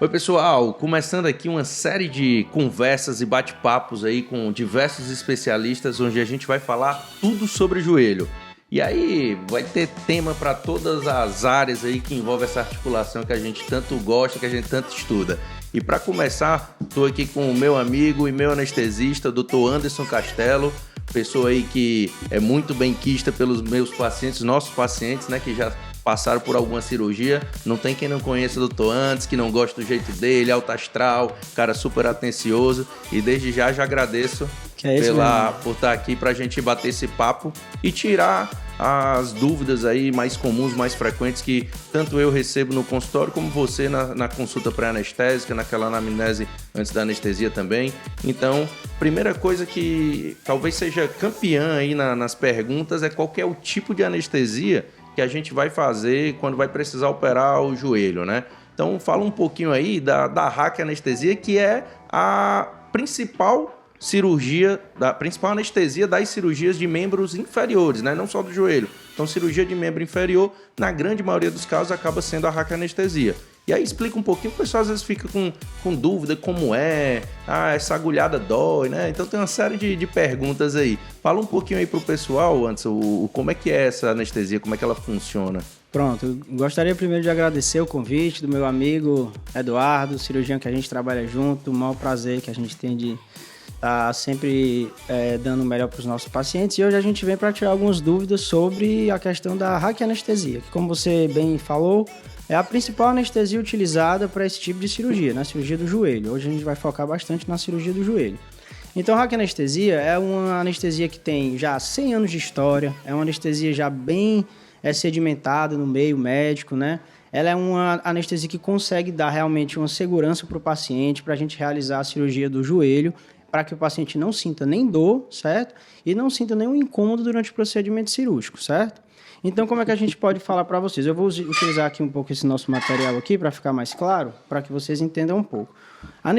Oi, pessoal, começando aqui uma série de conversas e bate-papos aí com diversos especialistas, onde a gente vai falar tudo sobre joelho. E aí vai ter tema para todas as áreas aí que envolve essa articulação que a gente tanto gosta, que a gente tanto estuda. E para começar, estou aqui com o meu amigo e meu anestesista, Dr. Anderson Castelo, pessoa aí que é muito benquista pelos meus pacientes, nossos pacientes, né, que já passaram por alguma cirurgia. Não tem quem não conheça o Dr. Anderson, que não gosta do jeito dele, alto astral, cara super atencioso. E desde já agradeço por estar aqui para a gente bater esse papo e tirar as dúvidas aí mais comuns, mais frequentes, que tanto eu recebo no consultório, como você na consulta pré-anestésica, naquela anamnese antes da anestesia também. Então, primeira coisa que talvez seja campeã aí nas perguntas é qual que é o tipo de anestesia que a gente vai fazer quando vai precisar operar o joelho, né? Então, fala um pouquinho aí da raquianestesia, que é a principal cirurgia, da principal anestesia das cirurgias de membros inferiores, né? Não só do joelho. Então, cirurgia de membro inferior, na grande maioria dos casos, acaba sendo a raquianestesia. E aí explica um pouquinho, o pessoal às vezes fica com dúvida como é, essa agulhada dói, né? Então tem uma série de perguntas aí. Fala um pouquinho aí pro pessoal, Anderson, como é que é essa anestesia, como é que ela funciona? Pronto, eu gostaria primeiro de agradecer o convite do meu amigo Eduardo, cirurgião que a gente trabalha junto, o maior prazer que a gente tem de estar sempre dando o melhor para os nossos pacientes. E hoje a gente vem para tirar algumas dúvidas sobre a questão da raquianestesia, que como você bem falou, é a principal anestesia utilizada para esse tipo de cirurgia, na cirurgia do joelho. Hoje a gente vai focar bastante na cirurgia do joelho. Então, a raquianestesia é uma anestesia que tem já 100 anos de história, é uma anestesia já bem sedimentada no meio médico, né? Ela é uma anestesia que consegue dar realmente uma segurança para o paciente, para a gente realizar a cirurgia do joelho, para que o paciente não sinta nem dor, certo? E não sinta nenhum incômodo durante o procedimento cirúrgico, certo? Então, como é que a gente pode falar para vocês? Eu vou utilizar aqui um pouco esse nosso material aqui para ficar mais claro, para que vocês entendam um pouco. A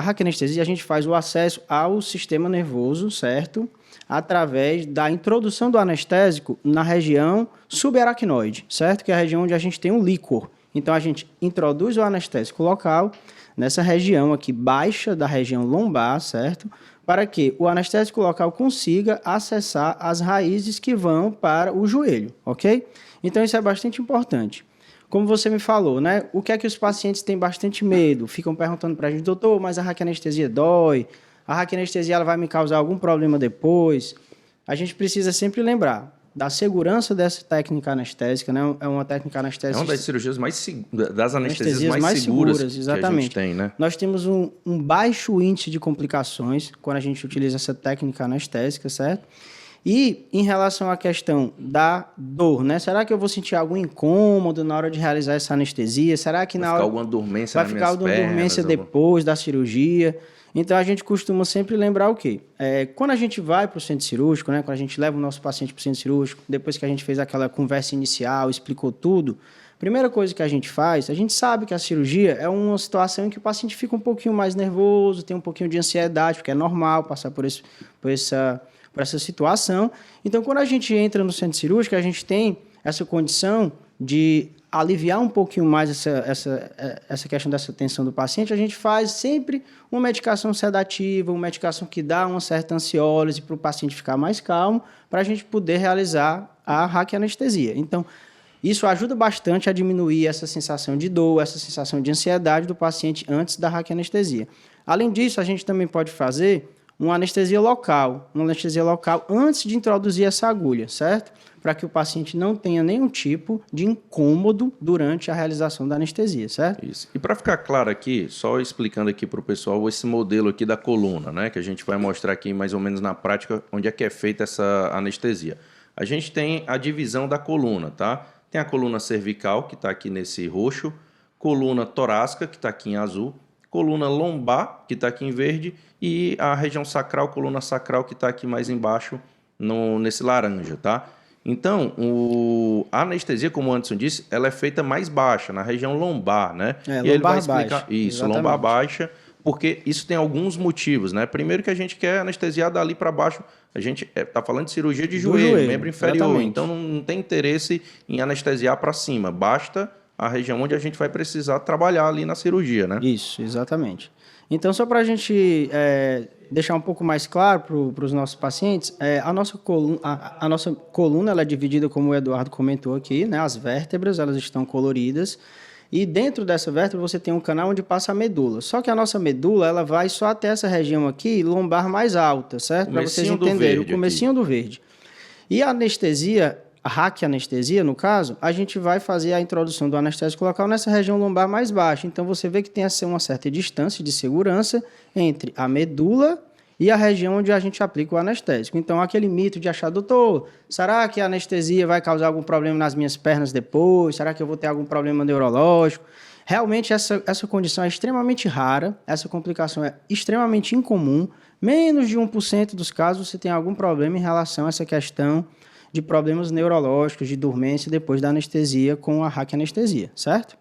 raquianestesia, a gente faz o acesso ao sistema nervoso, certo? Através da introdução do anestésico na região subaracnoide, certo? Que é a região onde a gente tem um líquor. Então, a gente introduz o anestésico local nessa região aqui baixa da região lombar, certo? Para que o anestésico local consiga acessar as raízes que vão para o joelho, ok? Então, isso é bastante importante. Como você me falou, né? O que é que os pacientes têm bastante medo? Ficam perguntando para a gente, doutor, mas a raquianestesia dói? A raquianestesia ela vai me causar algum problema depois? A gente precisa sempre lembrar da segurança dessa técnica anestésica, né? É uma técnica anestésica... É uma das cirurgias das anestesias mais seguras exatamente. Que a gente tem, né? Nós temos um baixo índice de complicações quando a gente utiliza essa técnica anestésica, certo? E em relação à questão da dor, né? Será que eu vou sentir algum incômodo na hora de realizar essa anestesia? Será que vai ficar alguma dormência vai ficar alguma dormência depois da cirurgia? Então, a gente costuma sempre lembrar o quê? Quando a gente vai para o centro cirúrgico, né? Quando a gente leva o nosso paciente para o centro cirúrgico, depois que a gente fez aquela conversa inicial, explicou tudo, a primeira coisa que a gente faz, a gente sabe que a cirurgia é uma situação em que o paciente fica um pouquinho mais nervoso, tem um pouquinho de ansiedade, porque é normal passar por essa situação. Então, quando a gente entra no centro cirúrgico, a gente tem essa condição de aliviar um pouquinho mais essa questão dessa tensão do paciente. A gente faz sempre uma medicação sedativa, uma medicação que dá uma certa ansiólise para o paciente ficar mais calmo, para a gente poder realizar a raquianestesia. Então, isso ajuda bastante a diminuir essa sensação de dor, essa sensação de ansiedade do paciente antes da raquianestesia. Além disso, a gente também pode fazer uma anestesia local antes de introduzir essa agulha, certo? Para que o paciente não tenha nenhum tipo de incômodo durante a realização da anestesia, certo? Isso. E para ficar claro aqui, só explicando aqui para o pessoal esse modelo aqui da coluna, né? Que a gente vai mostrar aqui mais ou menos na prática onde é que é feita essa anestesia. A gente tem a divisão da coluna, tá? Tem a coluna cervical, que está aqui nesse roxo, coluna torácica, que está aqui em azul, coluna lombar, que está aqui em verde, e a região sacral, coluna sacral, que está aqui mais embaixo, nesse laranja, tá? Então, a anestesia, como o Anderson disse, ela é feita mais baixa, na região lombar, né? E aí ele vai explicar isso, exatamente. Lombar baixa, porque isso tem alguns motivos, né? Primeiro que a gente quer anestesiar dali para baixo, a gente está falando de cirurgia de joelho, membro inferior, exatamente. Então não tem interesse em anestesiar para cima, basta a região onde a gente vai precisar trabalhar ali na cirurgia, né? Isso, exatamente. Então, só para a gente deixar um pouco mais claro para os nossos pacientes, a nossa coluna ela é dividida, como o Eduardo comentou aqui, né? As vértebras elas estão coloridas e dentro dessa vértebra você tem um canal onde passa a medula. Só que a nossa medula ela vai só até essa região aqui, lombar mais alta, certo? Para vocês entenderem, o comecinho do verde. E a anestesia, a raquianestesia, no caso, a gente vai fazer a introdução do anestésico local nessa região lombar mais baixa. Então, você vê que tem uma certa distância de segurança entre a medula e a região onde a gente aplica o anestésico. Então, aquele mito de achar, doutor, será que a anestesia vai causar algum problema nas minhas pernas depois? Será que eu vou ter algum problema neurológico? Realmente, essa condição é extremamente rara, essa complicação é extremamente incomum. Menos de 1% dos casos você tem algum problema em relação a essa questão de problemas neurológicos, de dormência depois da anestesia com a raquianestesia, certo?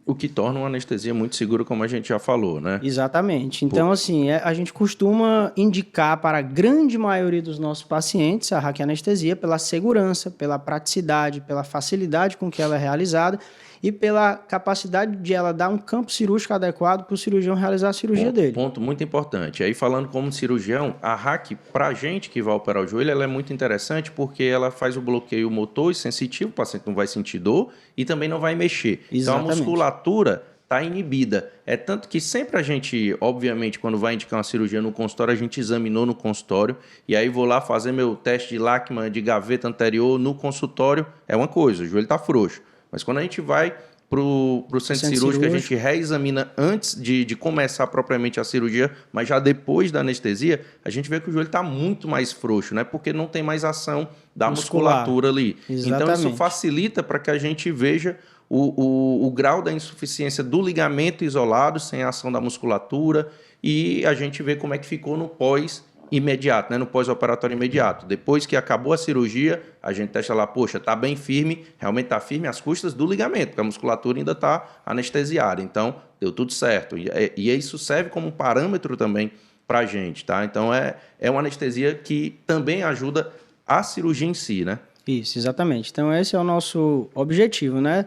O que torna uma anestesia muito segura, como a gente já falou, né? Exatamente. Então, assim, a gente costuma indicar para a grande maioria dos nossos pacientes a raquianestesia pela segurança, pela praticidade, pela facilidade com que ela é realizada e pela capacidade de ela dar um campo cirúrgico adequado para o cirurgião realizar a cirurgia dele. Ponto muito importante. Aí, falando como cirurgião, a RAC, para a gente que vai operar o joelho, ela é muito interessante porque ela faz o bloqueio motor e sensitivo, o paciente não vai sentir dor e também não vai mexer. Exatamente. Então, a musculatura está inibida. É tanto que sempre a gente, obviamente, quando vai indicar uma cirurgia no consultório, a gente examinou no consultório e aí vou lá fazer meu teste de Lachman de gaveta anterior no consultório, é uma coisa, o joelho está frouxo. Mas quando a gente vai para o centro cirúrgico, a gente reexamina antes de começar propriamente a cirurgia, mas já depois da anestesia, a gente vê que o joelho está muito mais frouxo, né? Porque não tem mais ação da musculatura ali. Exatamente. Então, isso facilita para que a gente veja o grau da insuficiência do ligamento isolado, sem a ação da musculatura, e a gente vê como é que ficou no pós-imediato, né? No pós-operatório imediato. Depois que acabou a cirurgia, a gente testa lá, poxa, está bem firme, realmente está firme às custas do ligamento, porque a musculatura ainda está anestesiada. Então, deu tudo certo. E isso serve como um parâmetro também para a gente, tá? Então, é uma anestesia que também ajuda a cirurgia em si, né? Isso, exatamente. Então, esse é o nosso objetivo, né?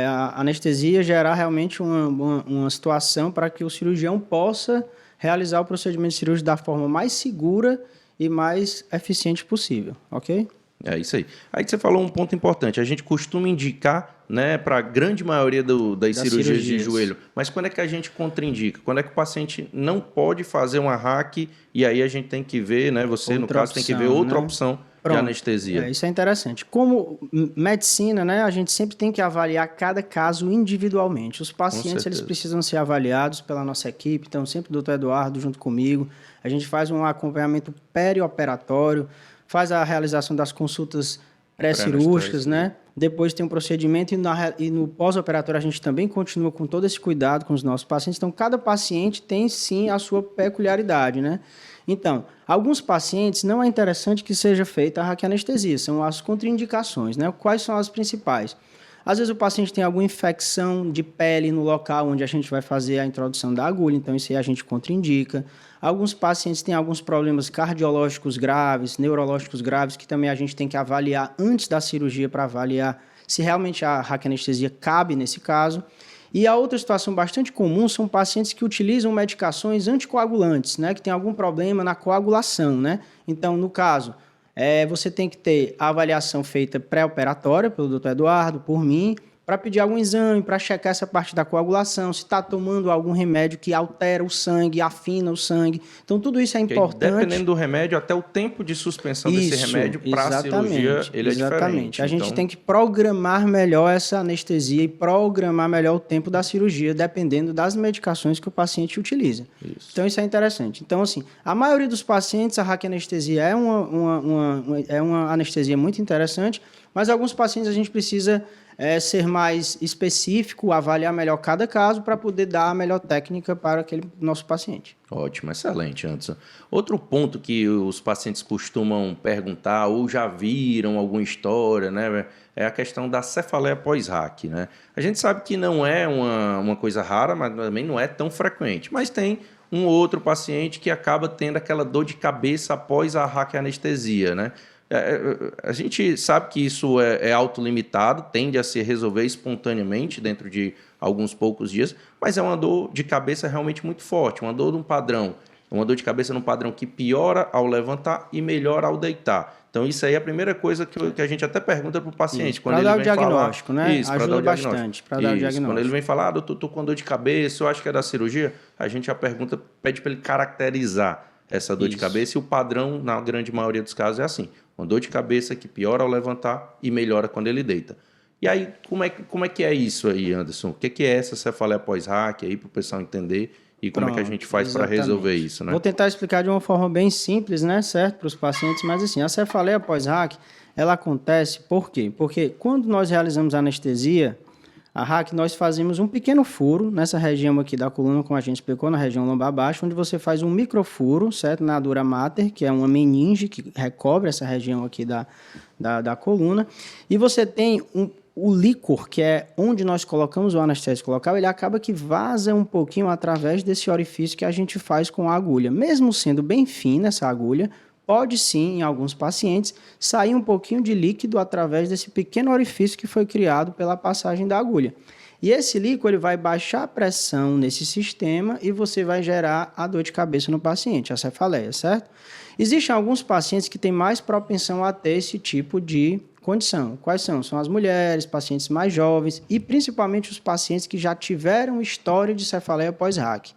A anestesia gerar realmente uma situação para que o cirurgião possa realizar o procedimento cirúrgico da forma mais segura e mais eficiente possível, ok? É isso aí. Aí você falou um ponto importante. A gente costuma indicar, né, para a grande maioria das cirurgias de joelho. Mas quando é que a gente contraindica? Quando é que o paciente não pode fazer uma RAC e aí a gente tem que ver, né? Você, no caso, tem que ver outra opção de anestesia. Isso é interessante. Como medicina, né, a gente sempre tem que avaliar cada caso individualmente. Os pacientes eles precisam ser avaliados pela nossa equipe, então sempre o doutor Eduardo junto comigo. A gente faz um acompanhamento perioperatório, faz a realização das consultas pré-cirúrgicas, né? Depois tem um procedimento e no pós-operatório a gente também continua com todo esse cuidado com os nossos pacientes. Então, cada paciente tem, sim, a sua peculiaridade, né? Então, alguns pacientes não é interessante que seja feita a raquianestesia, são as contraindicações, né? Quais são as principais? Às vezes o paciente tem alguma infecção de pele no local onde a gente vai fazer a introdução da agulha, então isso aí a gente contraindica. Alguns pacientes têm alguns problemas cardiológicos graves, neurológicos graves, que também a gente tem que avaliar antes da cirurgia para avaliar se realmente a raquianestesia cabe nesse caso. E a outra situação bastante comum são pacientes que utilizam medicações anticoagulantes, né, que tem algum problema na coagulação, né? Então, no caso, você tem que ter a avaliação feita pré-operatória pelo doutor Eduardo, por mim, para pedir algum exame, para checar essa parte da coagulação, se está tomando algum remédio que altera o sangue, afina o sangue. Então, tudo isso é importante. Dependendo do remédio, até o tempo de suspensão desse remédio para a cirurgia, ele é diferente. A gente tem que programar melhor essa anestesia e programar melhor o tempo da cirurgia, dependendo das medicações que o paciente utiliza. Isso. Então, isso é interessante. Então, assim, a maioria dos pacientes, a raquianestesia é uma anestesia muito interessante, mas alguns pacientes a gente precisa ser mais específico, avaliar melhor cada caso para poder dar a melhor técnica para aquele nosso paciente. Ótimo, excelente, Anderson. Outro ponto que os pacientes costumam perguntar ou já viram alguma história, né, é a questão da cefaleia pós-RAC, né? A gente sabe que não é uma coisa rara, mas também não é tão frequente, mas tem um outro paciente que acaba tendo aquela dor de cabeça após a raquianestesia, né? A gente sabe que isso é autolimitado, tende a se resolver espontaneamente dentro de alguns poucos dias, mas é uma dor de cabeça realmente muito forte, uma dor de um padrão, uma dor de cabeça num padrão que piora ao levantar e melhora ao deitar. Então, isso aí é a primeira coisa que a gente até pergunta para o paciente. Para dar o diagnóstico, né? Isso, ajuda bastante para dar o diagnóstico. Quando ele vem falar, doutor, estou com dor de cabeça, eu acho que é da cirurgia, a gente já pergunta, pede para ele caracterizar essa dor de cabeça, e o padrão, na grande maioria dos casos, é assim. Uma dor de cabeça que piora ao levantar e melhora quando ele deita. E aí, como é que é isso aí, Anderson? O que é essa cefaleia pós-hack aí, para o pessoal entender? E como é que a gente faz para resolver isso, né? Vou tentar explicar de uma forma bem simples, né, certo, para os pacientes, mas assim, a cefaleia pós-hack, ela acontece por quê? Porque quando nós realizamos a anestesia, a hack, nós fazemos um pequeno furo nessa região aqui da coluna, como a gente explicou, na região lombar baixa, onde você faz um microfuro, certo, na dura mater, que é uma meninge que recobre essa região aqui da coluna, e você tem o líquor, que é onde nós colocamos o anestésico local, ele acaba que vaza um pouquinho através desse orifício que a gente faz com a agulha. Mesmo sendo bem fina essa agulha, pode sim, em alguns pacientes, sair um pouquinho de líquido através desse pequeno orifício que foi criado pela passagem da agulha. E esse líquido ele vai baixar a pressão nesse sistema e você vai gerar a dor de cabeça no paciente, a cefaleia, certo? Existem alguns pacientes que têm mais propensão a ter esse tipo de condição. Quais são? São as mulheres, pacientes mais jovens e principalmente os pacientes que já tiveram história de cefaleia pós-hack.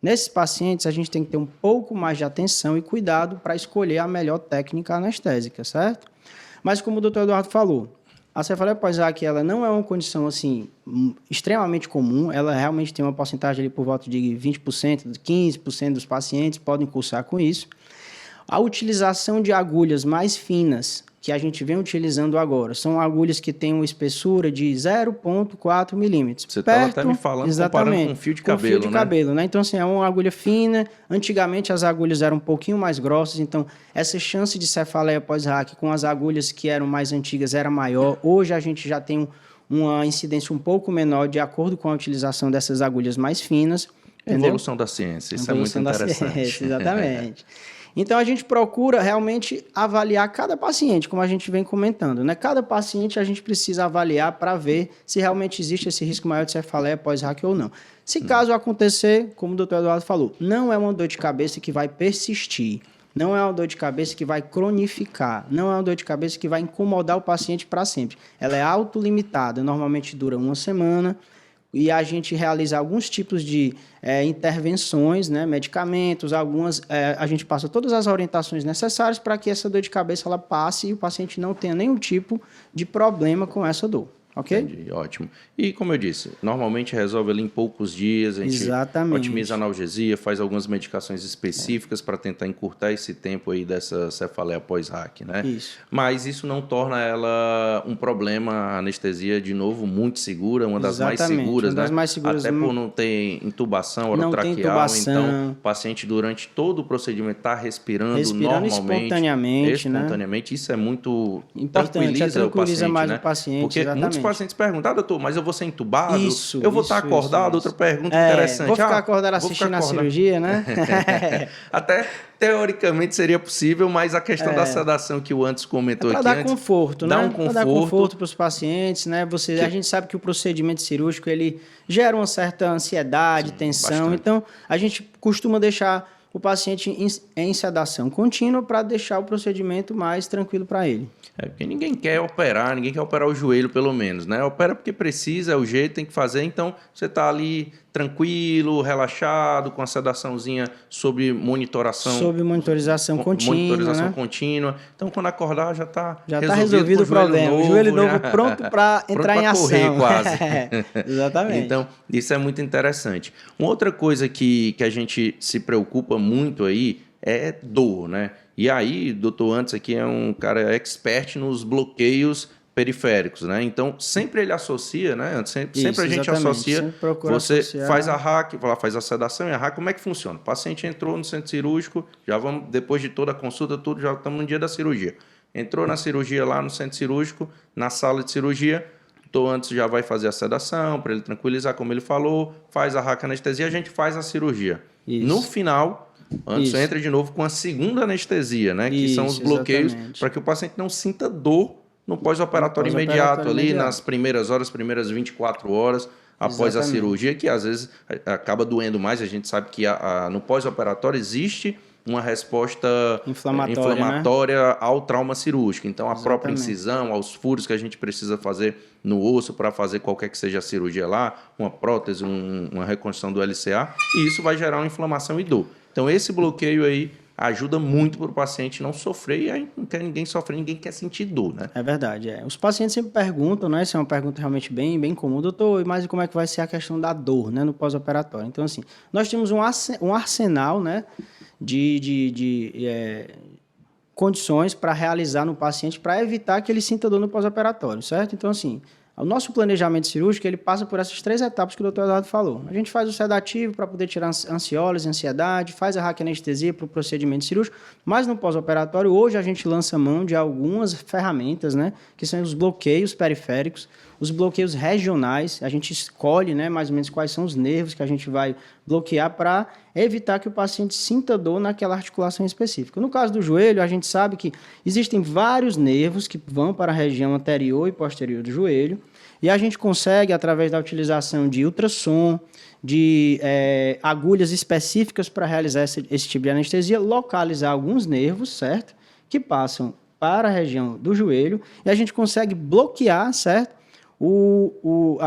Nesses pacientes, a gente tem que ter um pouco mais de atenção e cuidado para escolher a melhor técnica anestésica, certo? Mas como o Dr. Eduardo falou, a cefaleia pós-hack ela não é uma condição assim extremamente comum, ela realmente tem uma porcentagem ali por volta de 20%, 15% dos pacientes podem cursar com isso. A utilização de agulhas mais finas, que a gente vem utilizando agora, são agulhas que têm uma espessura de 0,4 milímetros. Você estava até me falando, comparando com fio de cabelo, com fio de cabelo, né? Então, assim, é uma agulha fina. Antigamente, as agulhas eram um pouquinho mais grossas, então, essa chance de cefaleia pós-hack com as agulhas que eram mais antigas era maior. Hoje, a gente já tem uma incidência um pouco menor de acordo com a utilização dessas agulhas mais finas. Evolução da ciência, isso é muito interessante. Ciência, exatamente. Então, a gente procura realmente avaliar cada paciente, como a gente vem comentando, né? Cada paciente a gente precisa avaliar para ver se realmente existe esse risco maior de cefaleia pós-hack ou não. Se caso acontecer, como o Dr. Eduardo falou, não é uma dor de cabeça que vai persistir, não é uma dor de cabeça que vai cronificar, não é uma dor de cabeça que vai incomodar o paciente para sempre. Ela é autolimitada, normalmente dura uma semana, e a gente realiza alguns tipos de intervenções, né, medicamentos, a gente passa todas as orientações necessárias para que essa dor de cabeça ela passe e o paciente não tenha nenhum tipo de problema com essa dor. Ok? Entendi, ótimo. E como eu disse, normalmente resolve ali em poucos dias, a gente otimiza a analgesia, faz algumas medicações específicas para tentar encurtar esse tempo aí dessa cefaleia pós-hack, né? Isso. Mas isso não torna ela um problema, a anestesia, de novo, muito segura, uma das mais seguras, uma das mais seguras, até por não ter intubação orotraqueal, então o paciente durante todo o procedimento está respirando normalmente, espontaneamente, isso é muito importante, tranquiliza o paciente, mais né? o paciente, porque exatamente. Muitos pacientes perguntam, doutor, mas eu vou ser entubado? Eu vou estar acordado? Outra pergunta interessante. Vou ficar acordado assistindo a cirurgia, né? Até teoricamente seria possível, mas a questão da sedação que o Anderson comentou aqui antes... Para dar conforto, né? Para dar conforto para os pacientes, né? A gente sabe que o procedimento cirúrgico, ele gera uma certa ansiedade, tensão. Bastante. Então, a gente costuma deixar o paciente em sedação contínua para deixar o procedimento mais tranquilo para ele. Porque ninguém quer operar o joelho, pelo menos, né? Opera porque precisa, é o jeito, tem que fazer. Então, você está ali tranquilo, relaxado, com a sedaçãozinha sob monitoração. Sob monitorização contínua, Monitorização né? contínua. Então, quando acordar, já está resolvido o problema. O joelho novo pronto para entrar em ação. Correr, quase. Exatamente. Então, isso é muito interessante. Uma outra coisa que a gente se preocupa muito aí é dor, né? E aí, doutor Antes aqui é um cara expert nos bloqueios periféricos, né? Então, sempre ele associa, né? Sempre a gente associa, você faz a hack, faz a sedação e a hack, como é que funciona? O paciente entrou no centro cirúrgico, já vamos, depois de toda a consulta, tudo, já estamos no dia da cirurgia. Entrou na cirurgia lá no centro cirúrgico, na sala de cirurgia, o doutor Antes já vai fazer a sedação, para ele tranquilizar, como ele falou, faz a hack anestesia, a gente faz a cirurgia. Isso. No final, Anderson Isso. entra de novo com a segunda anestesia, né? Que são os Isso, bloqueios exatamente. para que o paciente não sinta dor no pós-operatório imediato, ali nas primeiras horas, primeiras 24 horas após a cirurgia, que às vezes acaba doendo mais. A gente sabe que no pós-operatório existe uma resposta inflamatória, né? Ao trauma cirúrgico. Então, a própria incisão, aos furos que a gente precisa fazer no osso para fazer qualquer que seja a cirurgia lá, uma prótese, uma reconstrução do LCA, e isso vai gerar uma inflamação e dor. Então, esse bloqueio aí ajuda muito para o paciente não sofrer, e aí não quer ninguém sofrer, ninguém quer sentir dor, né? É verdade, Os pacientes sempre perguntam, né? Essa é uma pergunta realmente bem comum, doutor, mas como é que vai ser a questão da dor, né, no pós-operatório? Então, assim, nós temos um arsenal, né, de condições para realizar no paciente para evitar que ele sinta dor no pós-operatório, certo? Então, assim, o nosso planejamento cirúrgico, ele passa por essas 3 etapas que o doutor Eduardo falou. A gente faz o sedativo para poder tirar ansiólise, ansiedade, faz a raquianestesia para o procedimento cirúrgico, mas no pós-operatório, hoje a gente lança mão de algumas ferramentas, né, que são os bloqueios periféricos, os bloqueios regionais. A gente escolhe, né, mais ou menos quais são os nervos que a gente vai bloquear para evitar que o paciente sinta dor naquela articulação específica. No caso do joelho, a gente sabe que existem vários nervos que vão para a região anterior e posterior do joelho, e a gente consegue, através da utilização de ultrassom, de agulhas específicas para realizar esse tipo de anestesia, localizar alguns nervos, certo? Que passam para a região do joelho, e a gente consegue bloquear, certo? O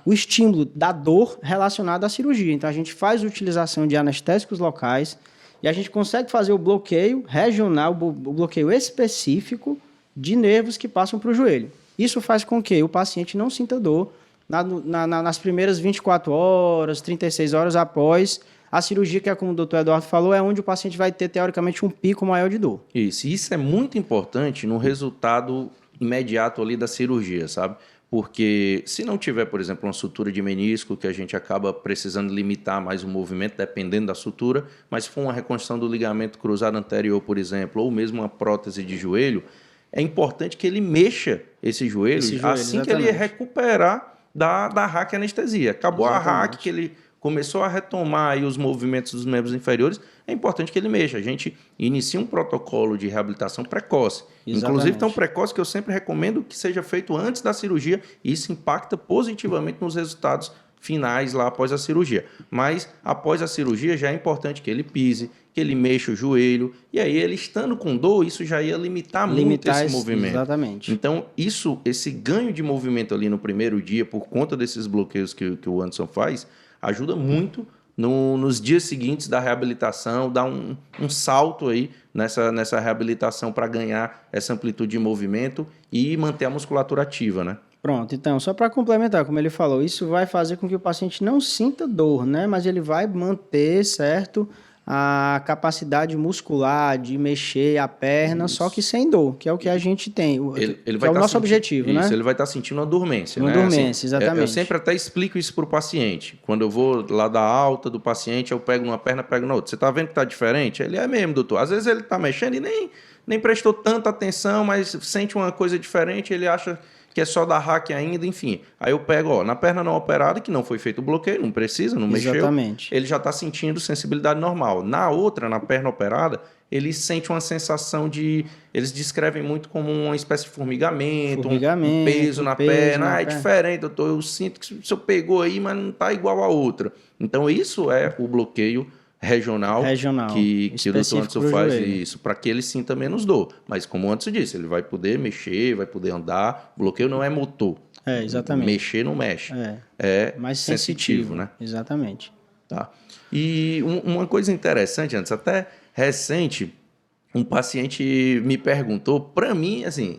estímulo da dor relacionado à cirurgia. Então, a gente faz a utilização de anestésicos locais e a gente consegue fazer o bloqueio regional, o bloqueio específico de nervos que passam para o joelho. Isso faz com que o paciente não sinta dor nas primeiras 24 horas, 36 horas após a cirurgia, que é como o doutor Eduardo falou, é onde o paciente vai ter, teoricamente, um pico maior de dor. Isso é muito importante no resultado imediato ali da cirurgia, sabe? Porque se não tiver, por exemplo, uma sutura de menisco, que a gente acaba precisando limitar mais o movimento, dependendo da sutura, mas se for uma reconstrução do ligamento cruzado anterior, por exemplo, ou mesmo uma prótese de joelho, é importante que ele mexa esse joelho assim exatamente. Que ele recuperar da raquianestesia. Acabou exatamente. A raque, que ele começou a retomar aí os movimentos dos membros inferiores, é importante que ele mexa. A gente inicia um protocolo de reabilitação precoce. Exatamente. Inclusive tão precoce que eu sempre recomendo que seja feito antes da cirurgia, e isso impacta positivamente nos resultados finais lá após a cirurgia. Mas após a cirurgia já é importante que ele pise, que ele mexa o joelho, e aí ele estando com dor, isso já ia limitar muito esse movimento. Exatamente. Então, esse ganho de movimento ali no primeiro dia, por conta desses bloqueios que o Anderson faz, ajuda muito nos dias seguintes da reabilitação, dá um salto aí nessa reabilitação para ganhar essa amplitude de movimento e manter a musculatura ativa, né? Pronto, então, só para complementar, como ele falou, isso vai fazer com que o paciente não sinta dor, né? Mas ele vai manter, certo, a capacidade muscular de mexer a perna, isso. Só que sem dor, que é o que a gente tem, ele que é o nosso objetivo, isso, né? Ele vai estar sentindo uma dormência, uma né? dormência, assim, exatamente. Eu sempre até explico isso para o paciente. Quando eu vou lá dar alta do paciente, eu pego numa perna, pego na outra. Você está vendo que está diferente? Ele é mesmo, doutor. Às vezes ele está mexendo e nem prestou tanta atenção, mas sente uma coisa diferente, ele acha que é só da hack ainda, enfim. Aí eu pego, na perna não operada, que não foi feito o bloqueio, não precisa, não mexeu. Exatamente. Ele já está sentindo sensibilidade normal. Na outra, na perna operada, ele sente uma sensação de... Eles descrevem muito como uma espécie de formigamento, um peso na perna. É diferente, doutor, eu sinto que o senhor pegou aí, mas não está igual a outra. Então, isso é o bloqueio regional que o doutor Anderson faz isso, para que ele sinta menos dor. Mas, como antes disse, ele vai poder mexer, vai poder andar. Bloqueio não é motor. Exatamente. Mexer não mexe. É mais sensitivo, né? Exatamente. Tá. E uma coisa interessante, antes, até recente, um paciente me perguntou, para mim, assim,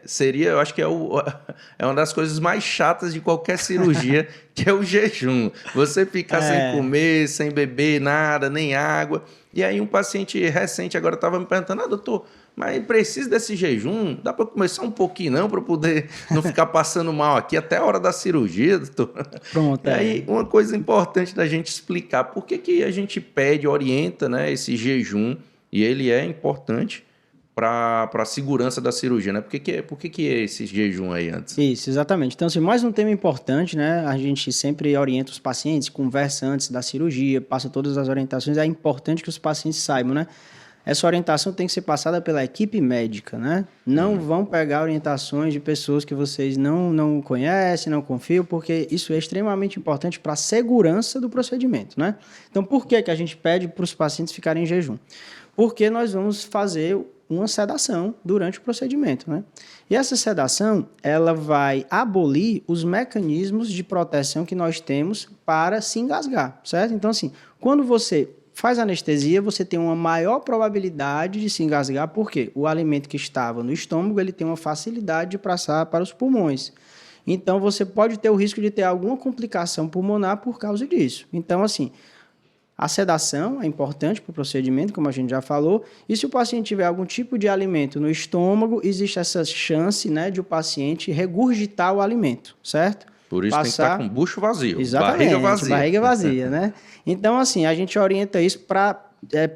seria, eu acho que é uma das coisas mais chatas de qualquer cirurgia, que é o jejum. Você ficar sem comer, sem beber nada, nem água. E aí um paciente recente agora estava me perguntando, doutor, mas precisa desse jejum? Dá para começar um pouquinho não, para poder não ficar passando mal aqui até a hora da cirurgia, doutor? Pronto. E aí uma coisa importante da gente explicar, por que a gente pede, orienta, né, esse jejum, e ele é importante para a segurança da cirurgia, né? Por que é esse jejum aí antes? Isso, exatamente. Então, assim, mais um tema importante, né? A gente sempre orienta os pacientes, conversa antes da cirurgia, passa todas as orientações. É importante que os pacientes saibam, né? Essa orientação tem que ser passada pela equipe médica, né? Não vão pegar orientações de pessoas que vocês não conhecem, não confiam, porque isso é extremamente importante para a segurança do procedimento, né? Então, por que a gente pede para os pacientes ficarem em jejum? Porque nós vamos fazer uma sedação durante o procedimento, né? E essa sedação, ela vai abolir os mecanismos de proteção que nós temos para se engasgar, certo? Então, assim, quando você faz anestesia, você tem uma maior probabilidade de se engasgar, porque o alimento que estava no estômago, ele tem uma facilidade de passar para os pulmões. Então, você pode ter o risco de ter alguma complicação pulmonar por causa disso. Então, assim, a sedação é importante para o procedimento, como a gente já falou, e se o paciente tiver algum tipo de alimento no estômago, existe essa chance, né, de o paciente regurgitar o alimento, certo? Por isso tem que estar com o bucho vazio, exatamente, barriga vazia, né? Então, assim, a gente orienta isso para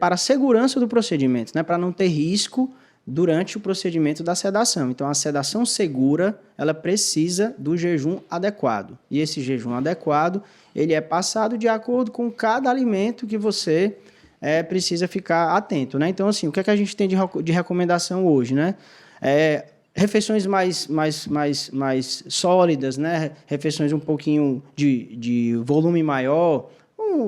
a segurança do procedimento, né? Para não ter risco durante o procedimento da sedação. Então, a sedação segura, ela precisa do jejum adequado. E esse jejum adequado, ele é passado de acordo com cada alimento que você precisa ficar atento, né? Então, assim, o que é que a gente tem de recomendação hoje, né? Refeições mais sólidas, né? Refeições um pouquinho de volume maior.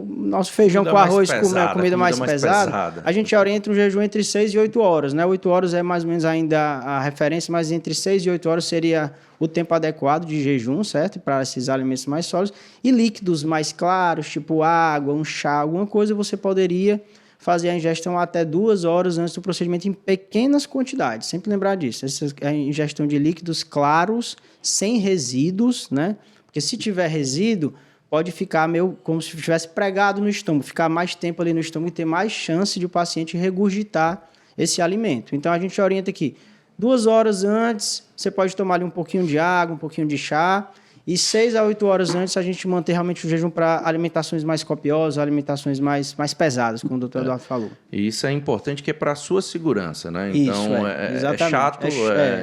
Nosso feijão com arroz, comida mais pesada. A gente orienta um jejum entre 6 e 8 horas, né? 8 horas é mais ou menos ainda a referência, mas entre 6 e 8 horas seria o tempo adequado de jejum, certo? Para esses alimentos mais sólidos. E líquidos mais claros, tipo água, um chá, alguma coisa, você poderia fazer a ingestão até 2 horas antes do procedimento em pequenas quantidades. Sempre lembrar disso. A ingestão de líquidos claros, sem resíduos, né? Porque se tiver resíduo, pode ficar meio como se estivesse pregado no estômago, ficar mais tempo ali no estômago e ter mais chance de o paciente regurgitar esse alimento. Então, a gente orienta aqui, 2 horas antes, você pode tomar ali um pouquinho de água, um pouquinho de chá, e 6 a 8 horas antes a gente manter realmente o jejum para alimentações mais copiosas, alimentações mais pesadas, como o doutor Eduardo falou. E isso é importante, que é para a sua segurança, né? Então, é chato,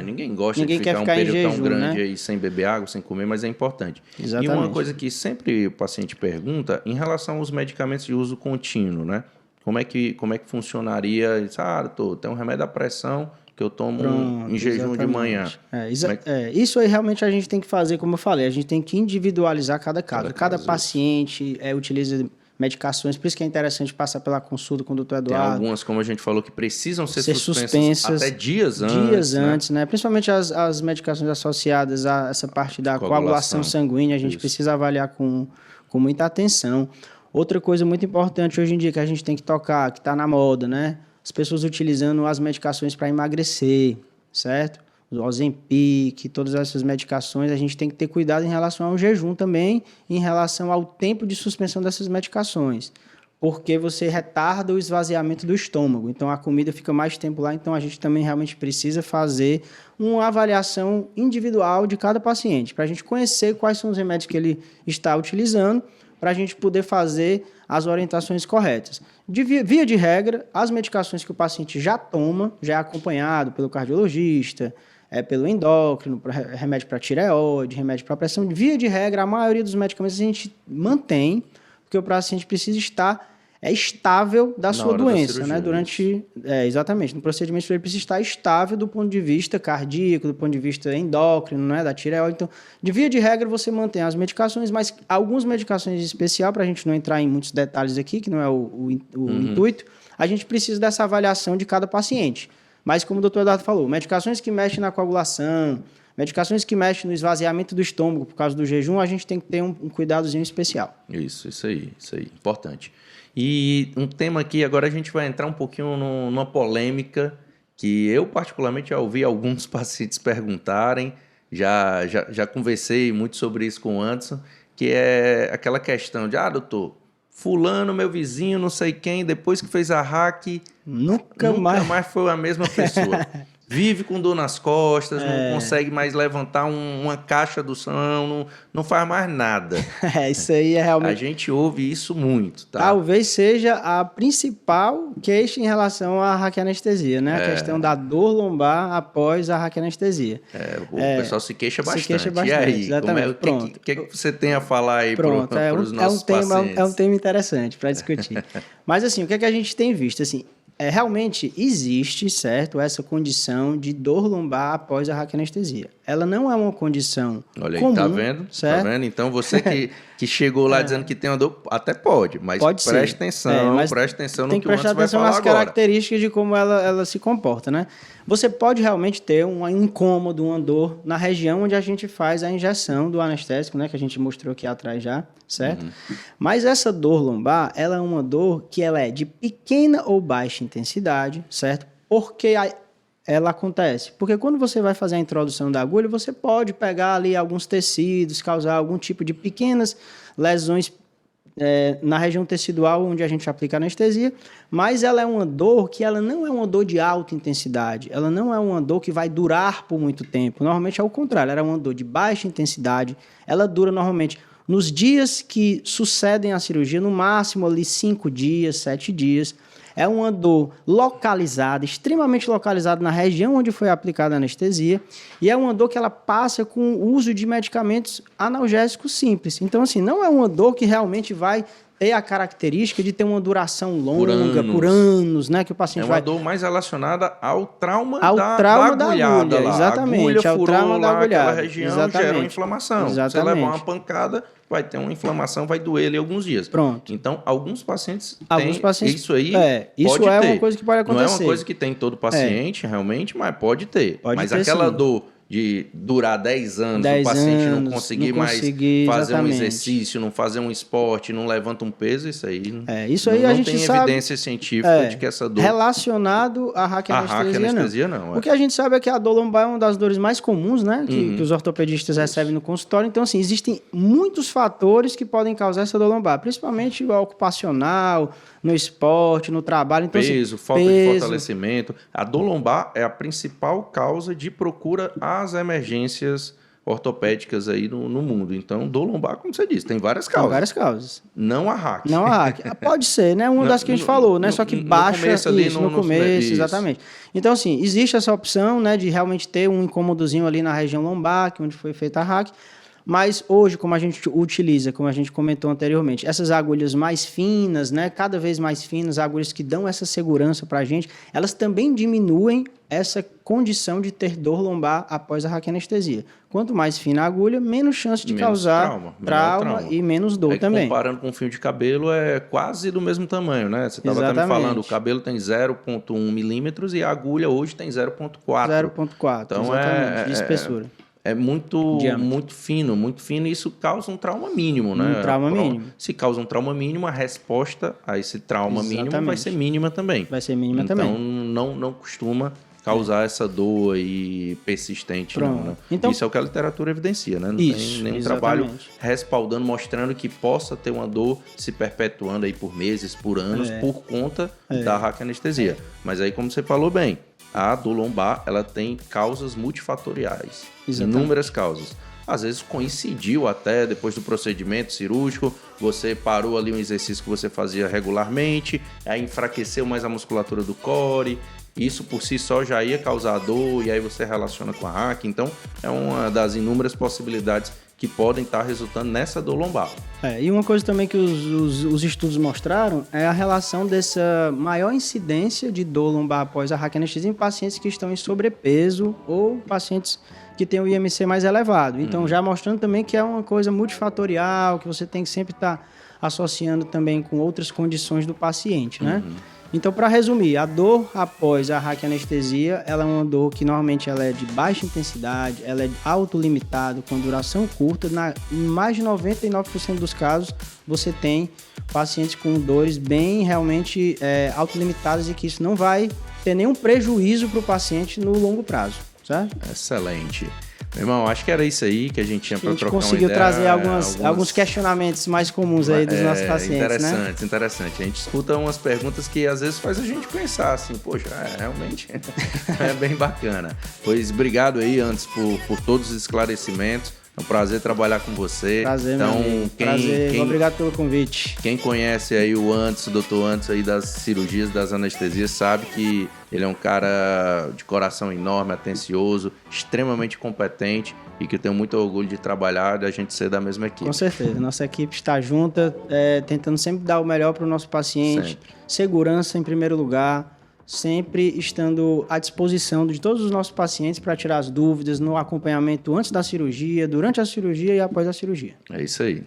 ninguém gosta de ficar um período tão grande, né, aí sem beber água, sem comer, mas é importante. Exatamente. E uma coisa que sempre o paciente pergunta, em relação aos medicamentos de uso contínuo, né? Como é que funcionaria? Diz, doutor, tem um remédio da pressão que eu tomo em jejum de manhã. Isso aí realmente a gente tem que fazer, como eu falei, a gente tem que individualizar cada caso. Cada paciente utiliza medicações, por isso que é interessante passar pela consulta com o doutor Eduardo. Tem algumas, como a gente falou, que precisam ser suspensas até dias antes, né? Principalmente as medicações associadas a essa parte da coagulação sanguínea, a gente precisa avaliar com muita atenção. Outra coisa muito importante hoje em dia que a gente tem que tocar, que está na moda, né? As pessoas utilizando as medicações para emagrecer, certo? O Ozempic, todas essas medicações, a gente tem que ter cuidado em relação ao jejum também, em relação ao tempo de suspensão dessas medicações, porque você retarda o esvaziamento do estômago, então a comida fica mais tempo lá, então a gente também realmente precisa fazer uma avaliação individual de cada paciente, para a gente conhecer quais são os remédios que ele está utilizando, para a gente poder fazer as orientações corretas. Via de regra, as medicações que o paciente já toma, já é acompanhado pelo cardiologista, pelo endócrino, remédio para tireoide, remédio para pressão, via de regra, a maioria dos medicamentos a gente mantém, porque o paciente precisa estar estável da sua doença, né? Exatamente, no procedimento ele precisa estar estável do ponto de vista cardíaco, do ponto de vista endócrino, né? Da tireoide. Então, de via de regra, você mantém as medicações, mas algumas medicações em especial, para a gente não entrar em muitos detalhes aqui, que não é o intuito, a gente precisa dessa avaliação de cada paciente. Mas, como o doutor Eduardo falou, medicações que mexem na coagulação, medicações que mexem no esvaziamento do estômago por causa do jejum, a gente tem que ter um cuidadozinho especial. Isso aí, importante. E um tema aqui, agora a gente vai entrar um pouquinho numa polêmica que eu particularmente já ouvi alguns pacientes perguntarem, já conversei muito sobre isso com o Anderson, que é aquela questão de, doutor, fulano, meu vizinho, não sei quem, depois que fez a hack, nunca mais foi a mesma pessoa. vive com dor nas costas, não consegue mais levantar uma caixa do chão, não faz mais nada. Isso aí é realmente... A gente ouve isso muito, tá? Talvez seja a principal queixa em relação à raquianestesia, né? A questão da dor lombar após a raquianestesia. O pessoal se queixa bastante. Se queixa bastante, e aí, exatamente. O que você tem a falar aí para os nossos pacientes? É um tema interessante para discutir. Mas assim, o que a gente tem visto? Assim, realmente existe, certo, essa condição de dor lombar após a raquianestesia. Ela não é uma condição Olha aí, comum, tá vendo? certo? Tá vendo? Então você que chegou lá dizendo que tem uma dor, até pode, mas preste atenção, preste atenção no que o Anderson vai falar agora. Tem que prestar atenção nas características de como ela se comporta, né? Você pode realmente ter um incômodo, uma dor na região onde a gente faz a injeção do anestésico, né? Que a gente mostrou aqui atrás já, certo? Mas essa dor lombar, ela é uma dor que ela é de pequena ou baixa intensidade, certo? Porque ela acontece? Porque quando você vai fazer a introdução da agulha, você pode pegar ali alguns tecidos, causar algum tipo de pequenas lesões na região tecidual onde a gente aplica anestesia, mas ela é uma dor que ela não é uma dor de alta intensidade, ela não é uma dor que vai durar por muito tempo, normalmente é o contrário, ela é uma dor de baixa intensidade, ela dura normalmente nos dias que sucedem a cirurgia, no máximo ali 5 dias, 7 dias, é uma dor localizada, extremamente localizada na região onde foi aplicada a anestesia, e é uma dor que ela passa com o uso de medicamentos analgésicos simples. Então, assim, não é uma dor que realmente vai ter a característica de ter uma duração longa, por anos, né? Que o paciente vai... É uma dor mais relacionada ao trauma da agulhada lá. Exatamente, ao trauma da agulhada. Aquela região gera uma inflamação. Exatamente. Você levar uma pancada, vai ter uma inflamação, vai doer ali alguns dias. Pronto. Então, alguns pacientes têm isso aí. Isso pode é ter. uma coisa que pode acontecer. Não é uma coisa que tem em todo paciente, realmente, mas pode ter. Mas aquela sim. dor de durar 10 anos, o paciente não conseguir mais fazer um exercício, não fazer um esporte, não levanta um peso, isso aí a gente tem sabe, evidência científica de que essa dor... Relacionado à raquianestesia, não. O que a gente sabe é que a dor lombar é uma das dores mais comuns, né? Que os ortopedistas recebem no consultório. Então, assim, existem muitos fatores que podem causar essa dor lombar, principalmente o ocupacional, no esporte, no trabalho. Então, peso, falta de fortalecimento. A dor lombar é a principal causa de procura às emergências ortopédicas aí no mundo. Então, dor lombar, como você disse, tem várias causas. Tem várias causas. Não a RAC. Não a RAC. Pode ser, né? Uma das que a gente falou, né? Só que baixa no começo, exatamente. Então, assim, existe essa opção, né, de realmente ter um incômodozinho ali na região lombar, onde foi feita a RAC. Mas hoje, como a gente utiliza, como a gente comentou anteriormente, essas agulhas mais finas, né, cada vez mais finas, agulhas que dão essa segurança para a gente, elas também diminuem essa condição de ter dor lombar após a raquianestesia. Quanto mais fina a agulha, menos chance de causar trauma e menos dor também. Comparando com um fio de cabelo, é quase do mesmo tamanho, né? Você estava até me falando, o cabelo tem 0,1 milímetros e a agulha hoje tem 0,4. 0,4, então, exatamente, de espessura. É muito fino, e isso causa um trauma mínimo, né? Um trauma mínimo. Se causa um trauma mínimo, a resposta a esse trauma mínimo vai ser mínima também. Vai ser mínima também. Então, não costuma causar essa dor aí persistente, não, né? Então, isso é o que a literatura evidencia, né? Não tem nenhum trabalho respaldando, mostrando que possa ter uma dor se perpetuando aí por meses, por anos, por conta da raquianestesia. Mas aí, como você falou bem, a dor lombar, ela tem causas multifatoriais, inúmeras causas. Às vezes coincidiu até depois do procedimento cirúrgico, você parou ali um exercício que você fazia regularmente, aí enfraqueceu mais a musculatura do core, isso por si só já ia causar dor e aí você relaciona com a RAC. Então, é uma das inúmeras possibilidades que podem estar resultando nessa dor lombar. E uma coisa também que os estudos mostraram é a relação dessa maior incidência de dor lombar após a raquianestesia em pacientes que estão em sobrepeso ou pacientes que têm o IMC mais elevado. Então, já mostrando também que é uma coisa multifatorial, que você tem que sempre estar associando também com outras condições do paciente, né? Então, para resumir, a dor após a raquianestesia, ela é uma dor que normalmente ela é de baixa intensidade, ela é autolimitada, com duração curta. Em mais de 99% dos casos, você tem pacientes com dores bem realmente autolimitadas e que isso não vai ter nenhum prejuízo para o paciente no longo prazo, certo? Excelente. Meu irmão, acho que era isso aí que a gente tinha para trocar uma ideia. A gente conseguiu trazer alguns questionamentos mais comuns aí dos nossos pacientes, né? Interessante. A gente escuta umas perguntas que às vezes faz a gente pensar assim, poxa, realmente é bem bacana. Pois obrigado aí, antes, por todos os esclarecimentos. É um prazer trabalhar com você. Prazer, então, prazer. Obrigado pelo convite. Quem conhece aí o Anderson, o doutor Anderson aí das cirurgias, das anestesias, sabe que ele é um cara de coração enorme, atencioso, extremamente competente e que eu tenho muito orgulho de trabalhar e da gente ser da mesma equipe. Com certeza. Nossa equipe está junta, tentando sempre dar o melhor para o nosso paciente. Sempre. Segurança em primeiro lugar. Sempre estando à disposição de todos os nossos pacientes para tirar as dúvidas no acompanhamento antes da cirurgia, durante a cirurgia e após a cirurgia. É isso aí.